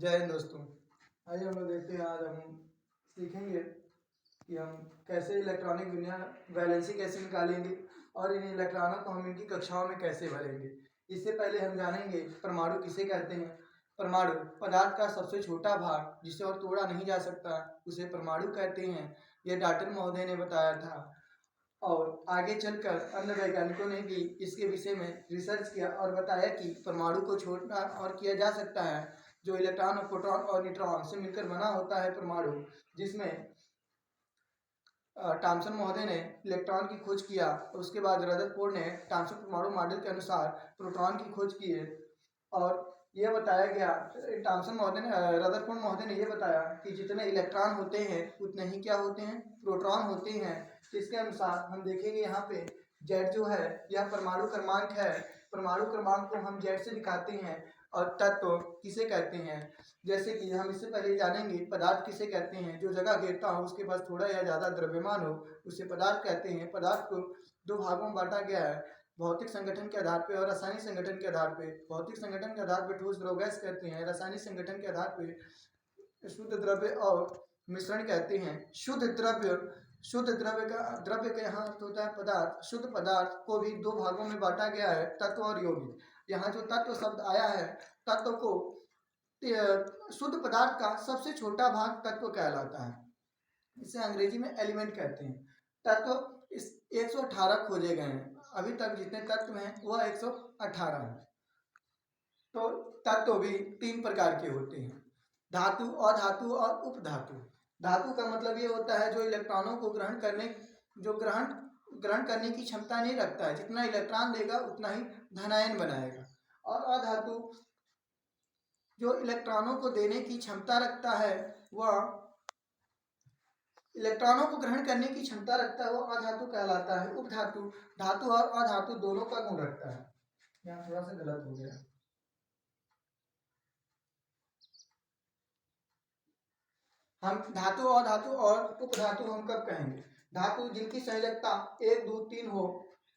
जय हिंद दोस्तों। आइए हम लोग देखते हैं, आज हम सीखेंगे कि हम कैसे इलेक्ट्रॉनिक दुनिया वैलेंसी कैसे निकालेंगे और इन इलेक्ट्रॉनों को हम इनकी कक्षाओं में कैसे भरेंगे। इससे पहले हम जानेंगे परमाणु किसे कहते हैं। परमाणु पदार्थ का सबसे छोटा भाग जिसे और तोड़ा नहीं जा सकता उसे परमाणु कहते हैं। यह डाल्टन महोदय ने बताया था और आगे चलकर अन्य वैज्ञानिकों ने भी इसके विषय में रिसर्च किया और बताया कि परमाणु को छोटा और किया जा सकता है, जो इलेक्ट्रॉन और प्रोटॉन और न्यूट्रॉन से मिलकर बना होता है परमाणु, जिसमें थॉमसन महोदय ने इलेक्ट्रॉन की खोज किया। उसके बाद रदरफोर्ड ने थॉमसन परमाणु मॉडल के अनुसार प्रोटॉन की खोज की और यह बताया गया, थॉमसन महोदय ने रदरफोर्ड महोदय ने यह बताया कि जितने इलेक्ट्रॉन होते हैं उतने ही क्या होते हैं, प्रोटॉन होते हैं। इसके अनुसार हम देखेंगे यहाँ पे जेड जो है यह परमाणु क्रमांक है। परमाणु क्रमांक को हम जेड से दिखाते हैं और तत्व किसे कहते हैं, जैसे कि हम इससे पहले जानेंगे पदार्थ किसे कहते हैं। जो जगह घेरता हो उसके पास थोड़ा या ज़्यादा द्रव्यमान हो उसे पदार्थ कहते हैं। पदार्थ को दो भागों में बांटा गया है, भौतिक संगठन के आधार पर और रासायनिक संगठन के आधार पर। भौतिक संगठन के आधार पर ठोस द्रव गैस कहते हैं, रासायनिक संगठन के आधार पर शुद्ध द्रव्य और मिश्रण कहते हैं। शुद्ध द्रव्य का यहाँ होता है पदार्थ। शुद्ध पदार्थ को भी दो भागों में बांटा गया है, तत्व और यौगिक। यहाँ जो तत्व शब्द आया है, तत्व को शुद्ध पदार्थ का सबसे छोटा भाग तत्व कहलाता है। इसे अंग्रेजी में एलिमेंट कहते हैं। तत्व इस 118 खोजे गए हैं, अभी तक जितने तत्व हैं वह 118 है। तो तत्व भी 3 प्रकार के होते हैं, धातु, अधातु और उपधातु। धातु का मतलब ये होता है जो इलेक्ट्रॉनों को ग्रहण करने की क्षमता नहीं रखता है, जितना इलेक्ट्रॉन देगा उतना ही धनायन बनाएगा। और अधातु जो इलेक्ट्रॉनों को देने की क्षमता रखता है, वह इलेक्ट्रॉनों को ग्रहण करने की क्षमता रखता है, वो अधातु कहलाता है। उपधातु धातु और अधातु दोनों का गुण रखता है। यहाँ थोड़ा सा गलत हो गया। हम धातु और धातु और उपधातु हम कब कहेंगे? धातु जिनकी संयोजकता 1 2 3 हो,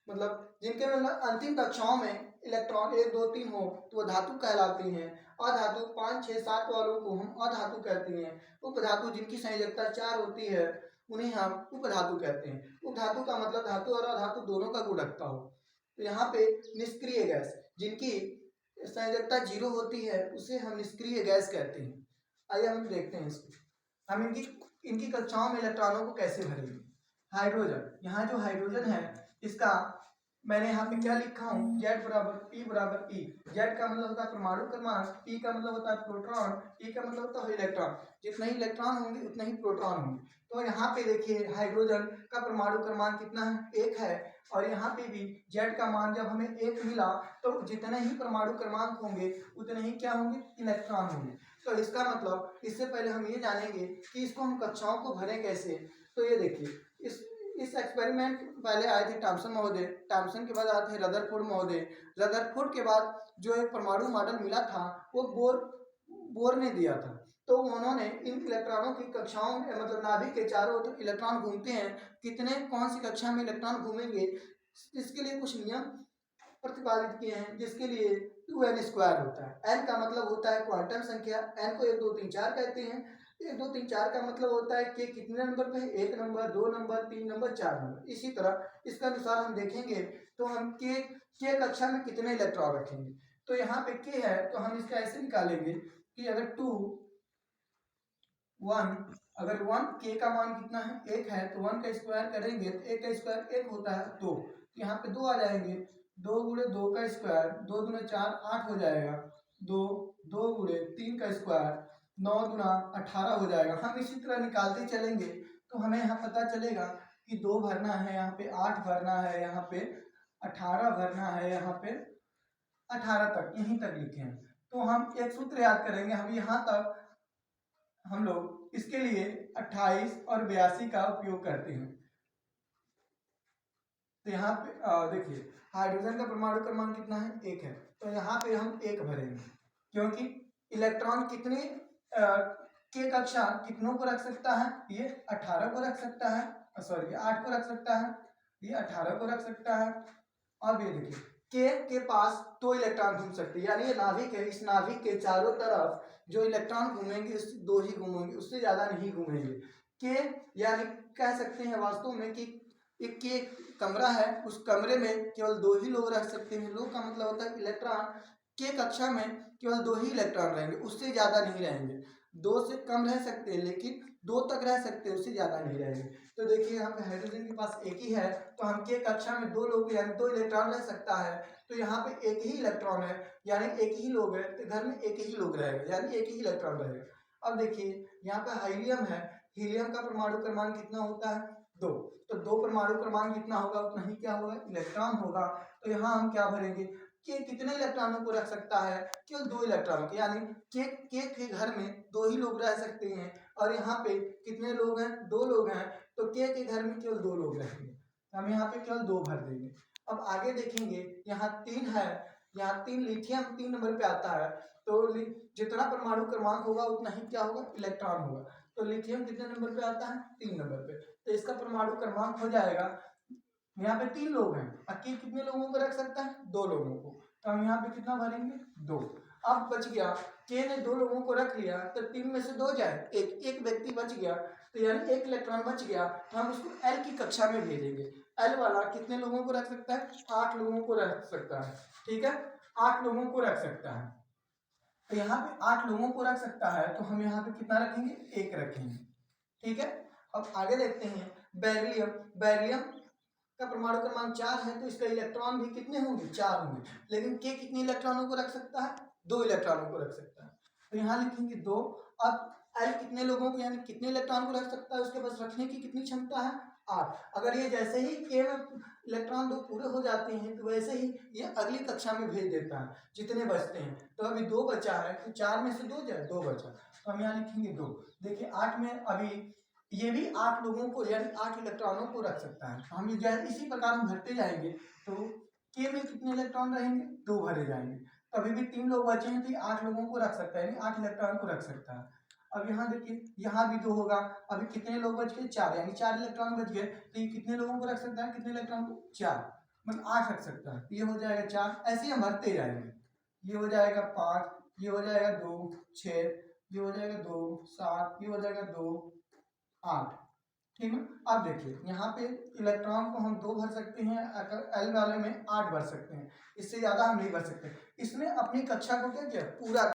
मतलब जिनके मतलब अंतिम कक्षाओं में इलेक्ट्रॉन 1 2 3 हो तो वह धातु कहलाती हैं। अधातु 5 6 7 वालों को हम अधातु कहते हैं। उपधातु जिनकी संयोजकता 4 होती है उन्हें हम उपधातु कहते हैं। उपधातु का मतलब धातु और अधातु दोनों का गुण रखता हो। तो यहाँ पे निष्क्रिय गैस जिनकी संयोजकता 0 होती है उसे हम निष्क्रिय गैस कहते हैं। आइए हम देखते हैं इसको। हम इनकी कक्षाओं में इलेक्ट्रॉनों को कैसे भरेंगे। हाइड्रोजन, यहाँ जो हाइड्रोजन है इसका मैंने यहाँ पे क्या लिखा हूँ, Z बराबर E। Z का मतलब होता है परमाणु क्रमांक, E का मतलब होता है प्रोटॉन, E का मतलब होता है इलेक्ट्रॉन। जितने ही इलेक्ट्रॉन होंगे उतने ही प्रोटॉन होंगे। तो यहाँ पे देखिए हाइड्रोजन का परमाणु क्रमांक कितना है, 1 है। और यहाँ पे भी Z का मान जब हमें 1 मिला तो जितने ही परमाणु क्रमांक होंगे उतने ही क्या होंगे, इलेक्ट्रॉन होंगे। तो इसका मतलब इससे पहले हम ये जानेंगे कि इसको हम कक्षाओं को भरें कैसे। तो ये देखिए, इस एक्सपेरिमेंट पहले आए थे थॉमसन महोदय, थॉमसन के बाद आए थे रदरफोर्ड महोदय। रदरफोर्ड के बाद जो एक परमाणु मॉडल मिला था वो बोर ने दिया था। तो उन्होंने इन इलेक्ट्रॉनों की कक्षाओं में, मतलब नाभिक के चारों ओर इलेक्ट्रॉन घूमते हैं, कितने कौन सी कक्षा में इलेक्ट्रॉन घूमेंगे इसके लिए कुछ नियम प्रतिपादित किए हैं, जिसके लिए 2n² होता है। n का मतलब होता है क्वांटम संख्या, n को 1 2 3 4 कहते हैं। 1 2 3 4 का मतलब होता है कि कितने नंबर पे है, 1 नंबर 2 नंबर 3 नंबर 4 नंबर। इसी तरह इसका अनुसार हम देखेंगे तो हम के कक्षा में कितने इलेक्ट्रॉन रखेंगे। तो यहाँ पे के है तो हम इसका ऐसे निकालेंगे कि अगर 2 1, अगर 1 के का मान कितना है, 1 है, तो 1 का स्क्वायर करेंगे तो 1 का स्क्वायर 1 होता है 2। यहाँ पे 2 आ जाएंगे, 2 गुणे 2 का स्क्वायर, 2 दूने 4 8 हो जाएगा, 2 2 गुणे 3 का स्क्वायर 9 दूना 18 हो जाएगा। हम इसी तरह निकालते चलेंगे तो हमें यहाँ पता चलेगा कि 2 भरना है, यहाँ पे 8 भरना है, यहाँ पे 18 भरना है, यहाँ पे 18 तक, यहीं तक लिखे हैं। तो हम एक सूत्र याद करेंगे, हम यहाँ तक हम लोग इसके लिए 28 और 82 का उपयोग करते हैं। तो यहाँ पे देखिए हाइड्रोजन का परमाणु क्रमांक कितना है, 1 है। तो यहाँ पे हम 1 भरेंगे, क्योंकि इलेक्ट्रॉन कितने के कक्षा कितनों को रख सकता है, ये 18 को रख सकता है, सॉरी 8 को रख सकता है, ये 18 को रख सकता है। अब ये देखिए के पास 2 इलेक्ट्रॉन घूम सकते हैं, यानी ये नाभिक है, इस नाभिक के चारों तरफ जो इलेक्ट्रॉन घूमेंगे उस 2 ही घूमेंगे, उससे ज्यादा नहीं घूमेंगे। के यानी कह सकते हैं वास्तव में कि एक के कमरा है, उस कमरे में केवल 2 ही लोग रह सकते हैं। लोग का मतलब होता है इलेक्ट्रॉन। के कक्षा में केवल 2 ही इलेक्ट्रॉन रहेंगे, उससे ज्यादा नहीं रहेंगे। 2 से कम रह सकते हैं लेकिन 2 तक रह सकते हैं, उससे ज्यादा नहीं रहेंगे। तो देखिए यहाँ पे हाइड्रोजन के पास एक ही है, तो हम के कक्षा में 2 लोग यानी 2 इलेक्ट्रॉन रह सकता है, तो यहाँ पे एक ही इलेक्ट्रॉन है यानी एक ही लोग है, तो घर में एक ही लोग रहेगा यानी एक ही इलेक्ट्रॉन रहेगा। अब देखिए यहाँ पे हीलियम है, हीलियम का परमाणु क्रमांक कितना होता है 2, तो 2 परमाणु क्रमांक कितना होगा उतना ही क्या होगा इलेक्ट्रॉन होगा। तो यहाँ हम क्या भरेंगे के कितने इलेक्ट्रॉनों को रख सकता है, केवल 2 इलेक्ट्रॉनों को, यानी के घर में 2 ही लोग रह सकते हैं और यहाँ पे कितने लोग हैं 2 लोग हैं, तो के घर में केवल 2 लोग रहेंगे, हम यहाँ पे केवल 2 भर देंगे। अब आगे देखेंगे यहाँ 3 है, यहाँ 3 लिथियम 3 नंबर पे आता है, तो जितना परमाणु क्रमांक होगा उतना ही क्या होगा इलेक्ट्रॉन होगा। तो लिथियम कितने नंबर पे आता है 3 नंबर पे, तो इसका परमाणु क्रमांक हो जाएगा, यहाँ पे 3 लोग हैं, के कितने लोगों को रख सकता है 2 लोगों को, तो हम यहाँ पे कितना भरेंगे 2। अब बच गया के ने 2 लोगों को रख लिया, तो 3 में से 2 जाए, एक व्यक्ति बच गया, तो यानी 1 इलेक्ट्रॉन बच गया, तो हम उसको एल की कक्षा में भेजेंगे। एल वाला कितने लोगों को रख सकता है 8 लोगों को रख सकता है, ठीक है 8 लोगों को रख सकता है। तो यहाँ पे 8 लोगों को रख सकता है, तो हम यहाँ पे कितना रखेंगे 1 रखेंगे, ठीक है। अब आगे देखते हैं बेरिलियम, बेरिलियम का परमाणु क्रमांक 4 है, तो इसका इलेक्ट्रॉन भी कितने होंगे 4 होंगे, लेकिन के कितने इलेक्ट्रॉनों को रख सकता है 2 इलेक्ट्रॉनों को रख सकता है, तो यहाँ लिखेंगे 2। अब एल कितने लोगों को यानी कितने इलेक्ट्रॉन को रख सकता है, उसके पास रखने की कितनी क्षमता है 8। अगर ये जैसे ही के में इलेक्ट्रॉन 2 पूरे हो जाते हैं तो वैसे ही ये अगली कक्षा में भेज देता है जितने बचते हैं, तो अभी 2 बचा है, तो 4 में से 2 जाए 2 बचा, तो हम यहाँ लिखेंगे 2। देखिए 8 में अभी ये भी 8 लोगों को यानी 8 इलेक्ट्रॉनों को रख सकता है। हम इसी प्रकार हम भरते जाएंगे, तो के में कितने इलेक्ट्रॉन रहेंगे 2 भरे जाएंगे, तो अभी भी 3 लोग बचे हैं, तो 8 लोगों को रख सकता है यानी 8 इलेक्ट्रॉन को रख सकता है। अब यहाँ देखिए यहाँ भी 2 होगा, अभी कितने लोग बच गए 4 यानी 4 इलेक्ट्रॉन बच गए, तो ये कितने लोगों को रख सकता है कितने इलेक्ट्रॉन को 4 मतलब 8 रख सकता है, ये हो जाएगा 4, ऐसे ही हम भरते जाएंगे, ये हो जाएगा 5, ये हो जाएगा 2 6, ये हो जाएगा 2 7, ये हो जाएगा 2 8, ठीक है। अब देखिए यहाँ पे इलेक्ट्रॉन को हम 2 भर सकते हैं, अगर एल वाले में 8 भर सकते हैं, इससे ज्यादा हम नहीं भर सकते। इसने अपनी कक्षा को क्या किया पूरा